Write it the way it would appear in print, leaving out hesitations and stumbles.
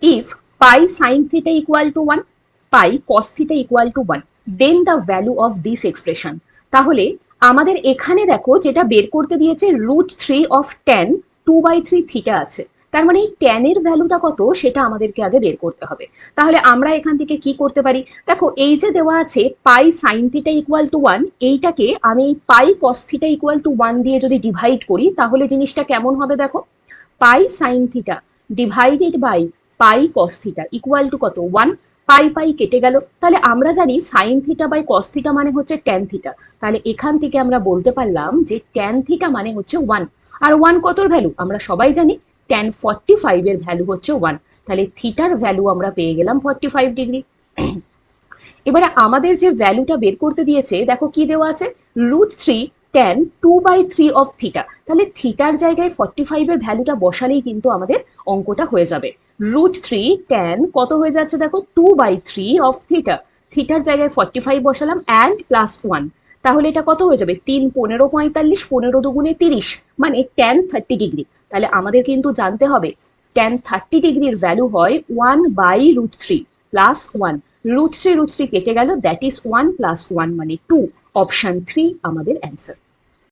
if pi sin theta equal to 1, pi cos theta equal to 1, then the value of this expression. তাহলে আমাদের এখানে দেখো যেটা বের করতে দিয়েছে √3 of tan 2/3 থিটা আছে, তার মানে এই tan এর ভ্যালুটা কত সেটা আমাদেরকে আগে বের করতে হবে। তাহলে আমরা এখান থেকে কি করতে পারি, দেখো এই যে দেওয়া আছে পাই সাইন থিটা ইকুয়াল টু 1, এইটাকে আমি পাই কস থিটা ইকুয়াল টু 1 দিয়ে যদি ডিভাইড করি তাহলে জিনিসটা কেমন হবে দেখো, pi sine theta divided by pi cos theta equal to কত 1, পাই পাই কেটে গেল। তাহলে আমরা জানি sine theta by cos theta মানে হচ্ছে ট্যান থিটা, তাহলে এখান থেকে আমরা বলতে পারলাম যে ট্যান থিটা মানে হচ্ছে 1। আর 1 কতর ভ্যালু আমরা সবাই জানি, ট্যান 45 এর ভ্যালু হচ্ছে 1, তাহলে থিটার ভ্যালু আমরা পেয়ে গেলাম 45 ডিগ্রি। এবারে আমাদের যে ভ্যালুটা বের করতে দিয়েছে দেখো কি দেওয়া আছে, √3 tan 2/3 অফ থিটা, তাহলে থিটার জায়গায় 45 এর ভ্যালুটা বসালেই কিন্তু আমাদের অঙ্কটা হয়ে যাবে। √3 tan কত হয়ে যাচ্ছে দেখো 2/3 অফ থিটা, থিটার জায়গায় 45 বসালাম অ্যান্ড প্লাস 1, তাহলে এটা কত হয়ে যাবে 3 15 45, 15 দুগুণে 30, মানে tan 30 ডিগ্রি। তাহলে আমাদের কিন্তু জানতে হবে tan 30 ডিগ্রির ভ্যালু হয় 1/√3 প্লাস 1, √3 কেটে গেল, দ্যাট ইজ 1 প্লাস 1 মানে 2, অপশন 3 আমাদের অ্যান্সার।